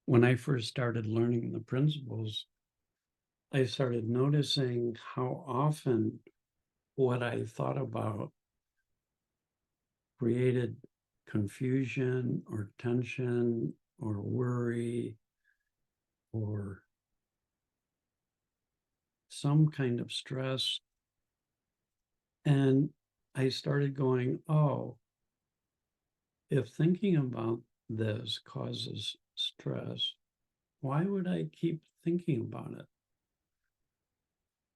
when I first started learning the principles, I started noticing how often what I thought about created confusion or tension or worry or some kind of stress. And I started going, oh, if thinking about this causes stress, why would I keep thinking about it?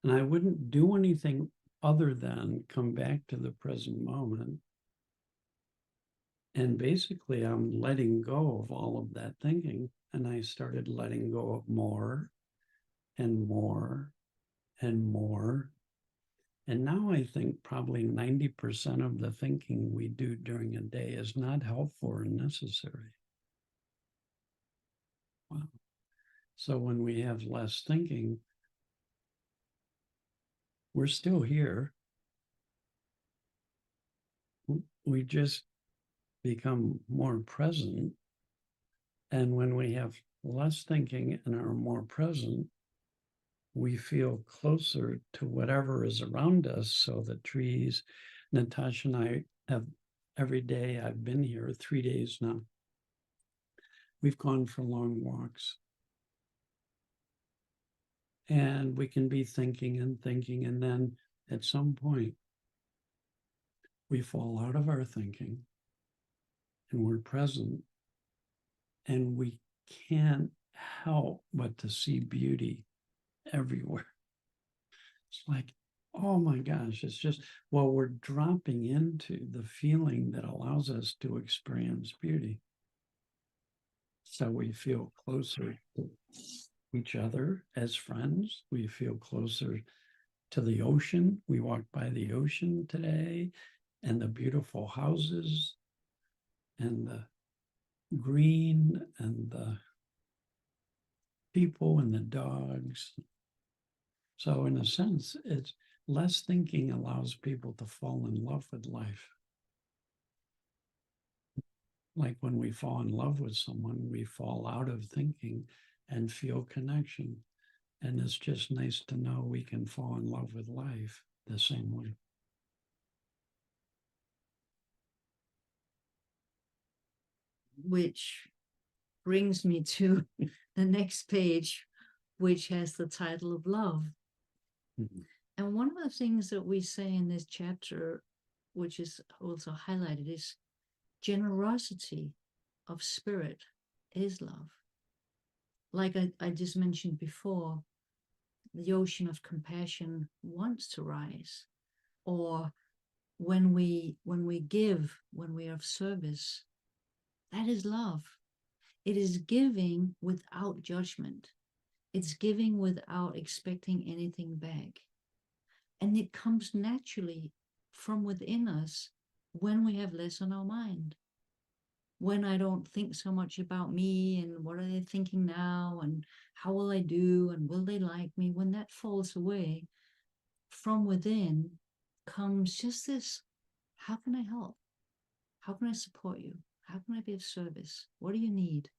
And I wouldn't do anything other than come back to the present moment. And basically, I'm letting go of all of that thinking. And I started letting go of more and more and more. And now I think probably 90% of the thinking we do during a day is not helpful or necessary. Wow. So when we have less thinking, we're still here. We just become more present. And when we have less thinking and are more present, we feel closer to whatever is around us. So the trees, Natasha and I have every day I've been here 3 days now. We've gone for long walks. And we can be thinking, and then at some point, we fall out of our thinking and we're present, and we can't help but to see beauty everywhere. It's like, oh my gosh, it's just, well, we're dropping into the feeling that allows us to experience beauty. So we feel closer to each other as friends. We feel closer to the ocean. We walked by the ocean today, and the beautiful houses and the green and the people and the dogs. So in a sense, it's less thinking allows people to fall in love with life. Like when we fall in love with someone, we fall out of thinking and feel connection. And it's just nice to know we can fall in love with life the same way. Which brings me to the next page, which has the title of love. Mm-hmm. And one of the things that we say in this chapter, which is also highlighted, is generosity of spirit is love. Like I just mentioned before, the ocean of compassion wants to rise. Or when we give, when we are of service, that is love. It is giving without judgment. It's giving without expecting anything back. And it comes naturally from within us when we have less on our mind. When I don't think so much about me and what are they thinking now and how will I do and will they like me, when that falls away, from within comes just this, how can I help? How can I support you? How can I be of service? What do you need?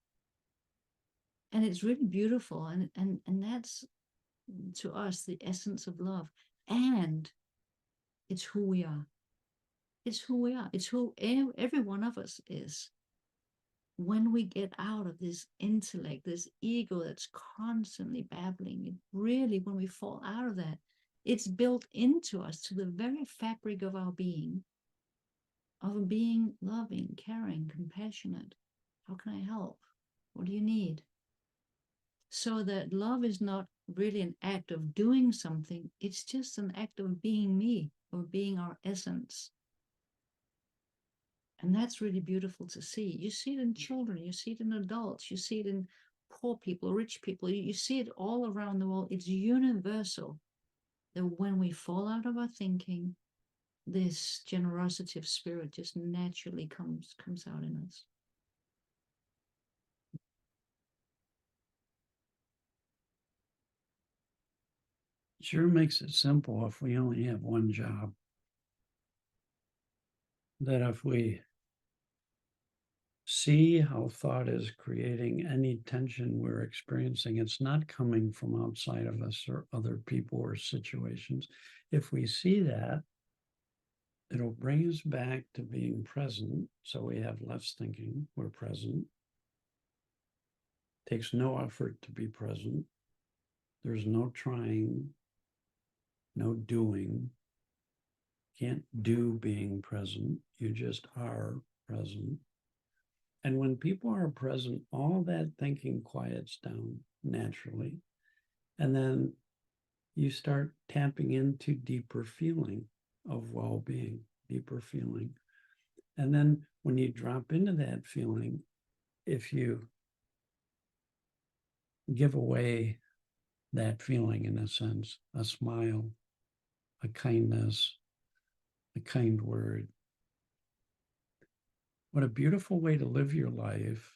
And it's really beautiful. And that's, to us, the essence of love. And it's who we are. It's who we are. It's who every one of us is. When we get out of this intellect, this ego that's constantly babbling, it really, when we fall out of that, it's built into us, to the very fabric of our being, of being loving, caring, compassionate. How can I help? What do you need? So that love is not really an act of doing something. It's just an act of being me, or being our essence. And that's really beautiful to see. You see it in children, you see it in adults, you see it in poor people, rich people, you see it all around the world. It's universal that when we fall out of our thinking, this generosity of spirit just naturally comes out in us. Sure makes it simple if we only have one job. That if we see how thought is creating any tension we're experiencing. It's not coming from outside of us or other people or situations. If we see that, it'll bring us back to being present. So we have less thinking, we're present. Takes no effort to be present. There's no trying, no doing. Can't do being present. You just are present. And when people are present, all that thinking quiets down naturally. And then you start tapping into deeper feeling of well-being, deeper feeling. And then when you drop into that feeling, if you give away that feeling, in a sense, a smile, a kindness, a kind word, what a beautiful way to live your life,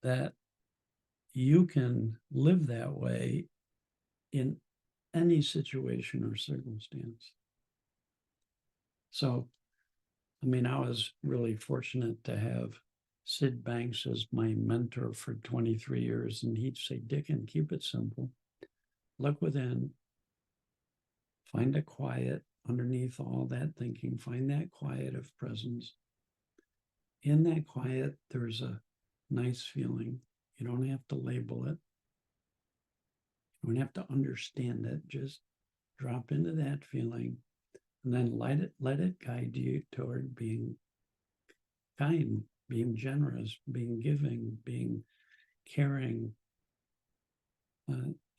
that you can live that way in any situation or circumstance. So, I mean, I was really fortunate to have Sid Banks as my mentor for 23 years, and he'd say, Dicken, keep it simple. Look within, find a quiet underneath all that thinking, find that quiet of presence. In that quiet, there's a nice feeling. You don't have to label it. You don't have to understand it. Just drop into that feeling and then let it guide you toward being kind, being generous, being giving, being caring.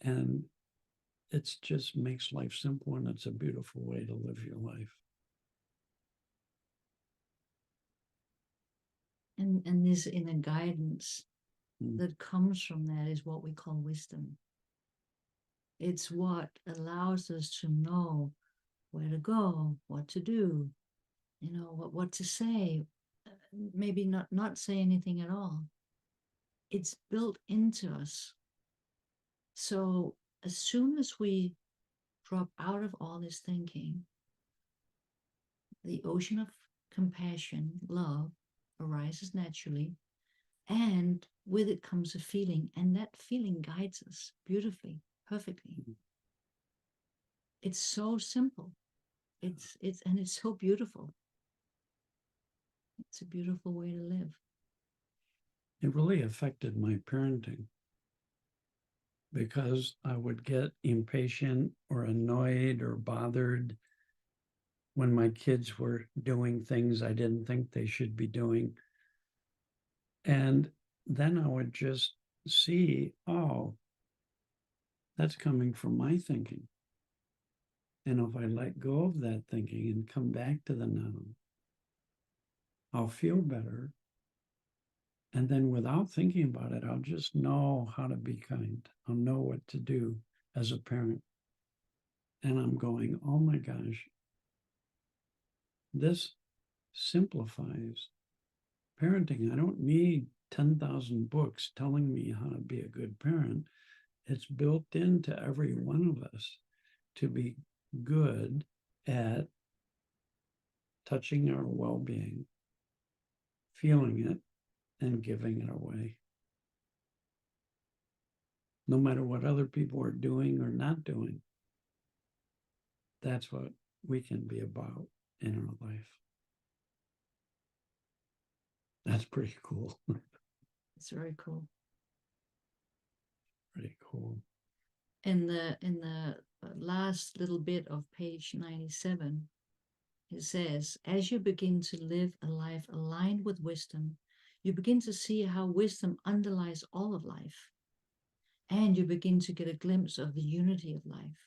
And it just makes life simple, and it's a beautiful way to live your life. And this inner guidance that comes from that is what we call wisdom. It's what allows us to know where to go, what to do, you know, what to say, maybe not say anything at all. It's built into us. So as soon as we drop out of all this thinking, the ocean of compassion, love, arises naturally, and with it comes a feeling, and that feeling guides us beautifully, perfectly. It's so simple. It's so beautiful. It's a beautiful way to live. It really affected my parenting, because I would get impatient or annoyed or bothered when my kids were doing things I didn't think they should be doing. And then I would just see, oh, that's coming from my thinking. And if I let go of that thinking and come back to the now, I'll feel better. And then without thinking about it, I'll just know how to be kind. I'll know what to do as a parent. And I'm going, oh my gosh, this simplifies parenting. I don't need 10,000 books telling me how to be a good parent. It's built into every one of us to be good at touching our well-being, feeling it, and giving it away. No matter what other people are doing or not doing, that's what we can be about in our life. That's pretty cool. It's very cool. Pretty cool. In the last little bit of page 97, it says, as you begin to live a life aligned with wisdom, you begin to see how wisdom underlies all of life. And you begin to get a glimpse of the unity of life.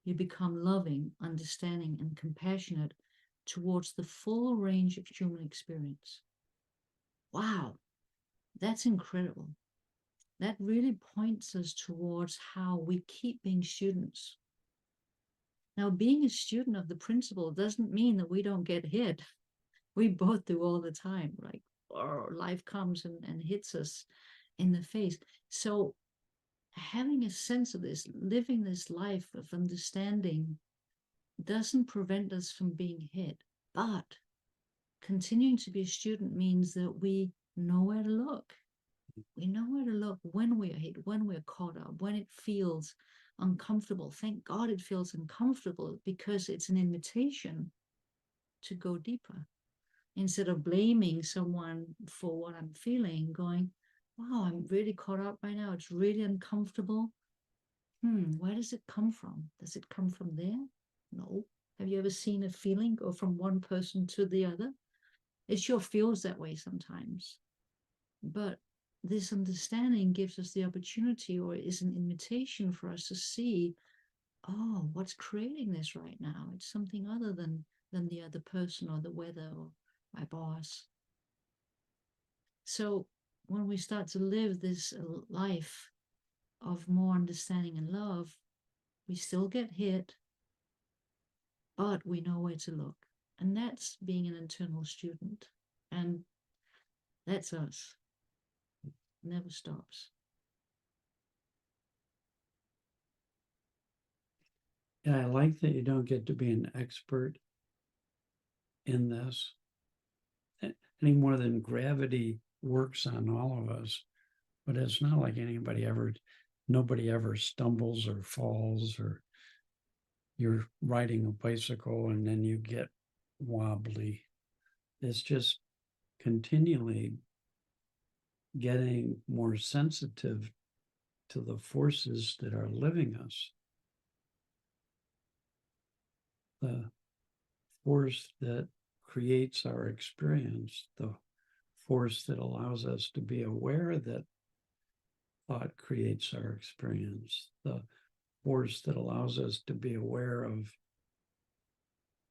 You become loving, understanding, and compassionate towards the full range of human experience. Wow, that's incredible. That really points us towards how we keep being students. Now, being a student of the principle doesn't mean that we don't get hit. We both do all the time, right? Or life comes and hits us in the face. So having a sense of this, living this life of understanding, doesn't prevent us from being hit, but continuing to be a student means that we know where to look. We know where to look when we are hit, when we're caught up, when it feels uncomfortable. Thank God it feels uncomfortable, because it's an invitation to go deeper. Instead of blaming someone for what I'm feeling, going, wow, I'm really caught up right now. It's really uncomfortable. Where does it come from? Does it come from there? No. Have you ever seen a feeling go from one person to the other? It sure feels that way sometimes. But this understanding gives us the opportunity, or is an invitation for us to see, oh, what's creating this right now? It's something other than the other person or the weather or my boss. So when we start to live this life of more understanding and love, we still get hit, but we know where to look. And that's being an internal student. And that's us. Never stops. Yeah, I like that you don't get to be an expert in this any more than gravity works on all of us. But it's not like nobody ever stumbles or falls, or you're riding a bicycle and then you get wobbly. It's just continually getting more sensitive to the forces that are living us. The force that creates our experience, the force that allows us to be aware that thought creates our experience, the force that allows us to be aware of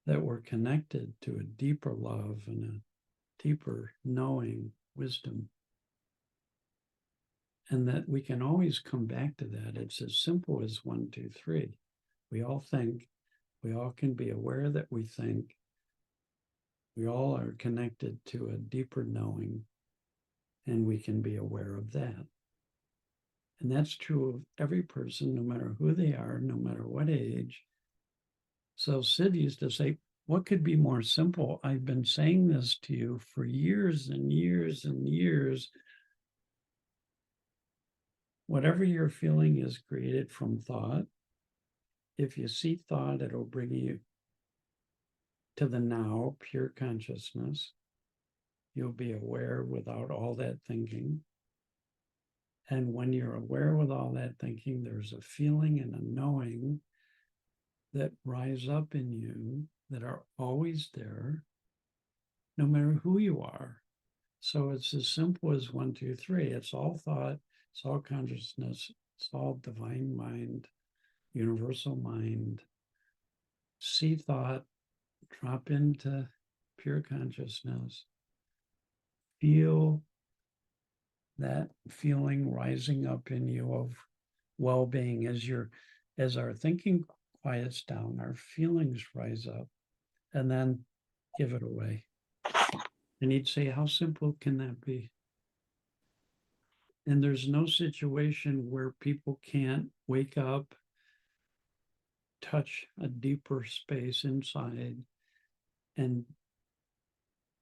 that we're connected to a deeper love and a deeper knowing, wisdom. And that we can always come back to that. It's as simple as 1, 2, 3. We all think, we all can be aware that we think. We all are connected to a deeper knowing, and we can be aware of that. And that's true of every person, no matter who they are, no matter what age. So Sid used to say, what could be more simple? I've been saying this to you for years and years and years. Whatever you're feeling is created from thought. If you see thought, it'll bring you to the now, pure consciousness. You'll be aware without all that thinking. And when you're aware with all that thinking, there's a feeling and a knowing that rise up in you that are always there, no matter who you are. So it's as simple as 1, 2, 3. It's all thought, it's all consciousness, it's all divine mind, universal mind. See thought, drop into pure consciousness. Feel that feeling rising up in you of well-being. As our thinking quiets down, our feelings rise up, and then give it away. And he'd say, how simple can that be? And there's no situation where people can't wake up, touch a deeper space inside, and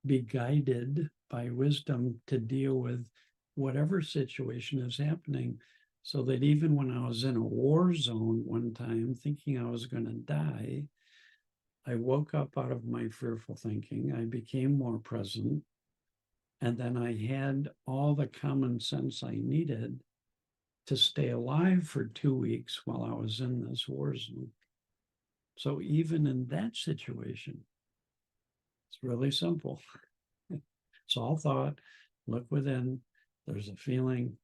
be guided by wisdom to deal with whatever situation is happening. So that even when I was in a war zone one time, thinking I was going to die, I woke up out of my fearful thinking. I became more present. And then I had all the common sense I needed to stay alive for 2 weeks while I was in this war zone. So even in that situation, it's really simple. It's all thought. Look within. There's a feeling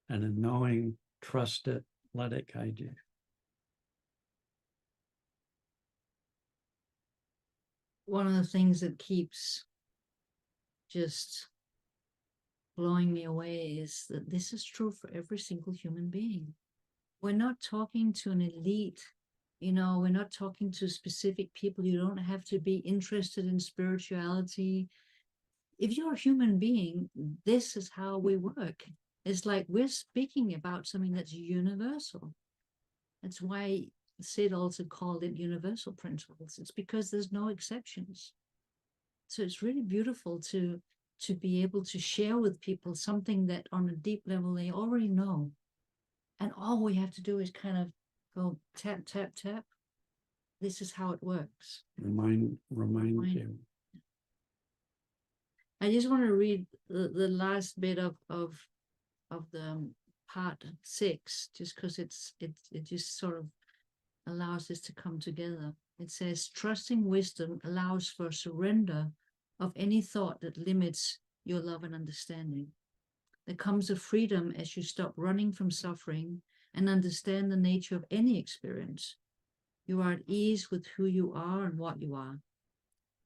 and a knowing. Trust it. Let it guide you. One of the things that keeps just blowing me away is that this is true for every single human being. We're not talking to an elite, we're not talking to specific people. You don't have to be interested in spirituality. If you're a human being, this is how we work. It's like we're speaking about something that's universal. That's why Sid also called it universal principles. It's because there's no exceptions. So it's really beautiful to be able to share with people something that on a deep level they already know. And all we have to do is kind of go tap, tap, tap. This is how it works. Remind you. I just want to read the last bit of the part 6, just because it just sort of allows this to come together. It says, trusting wisdom allows for surrender of any thought that limits your love and understanding. There comes a freedom as you stop running from suffering and understand the nature of any experience. You are at ease with who you are and what you are.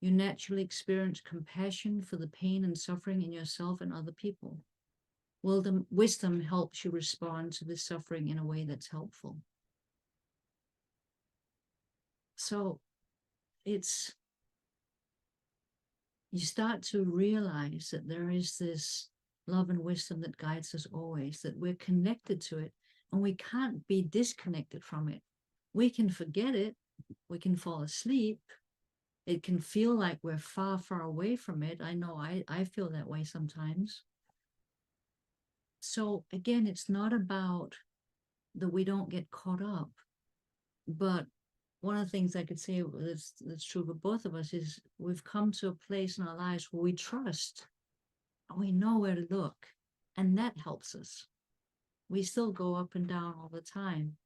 You naturally experience compassion for the pain and suffering in yourself and other people. Wisdom helps you respond to this suffering in a way that's helpful. So it's, you start to realize that there is this love and wisdom that guides us always, that we're connected to it and we can't be disconnected from it. We can forget it, we can fall asleep, it can feel like we're far, far away from it. I know I feel that way sometimes. So again, it's not about that we don't get caught up, but one of the things I could say that's true for both of us is we've come to a place in our lives where we trust and we know where to look, and that helps us. We still go up and down all the time,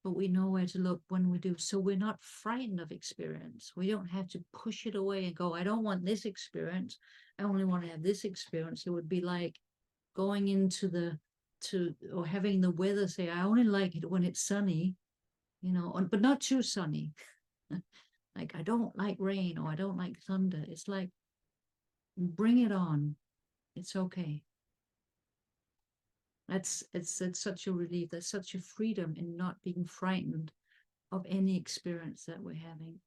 but we know where to look when we do. So we're not frightened of experience. We don't have to push it away and go, I don't want this experience. I only want to have this experience. It would be like going into or having the weather say, I only like it when it's sunny, you know, but not too sunny. Like, I don't like rain or I don't like thunder. It's like, bring it on. It's okay. It's such a relief. There's such a freedom in not being frightened of any experience that we're having.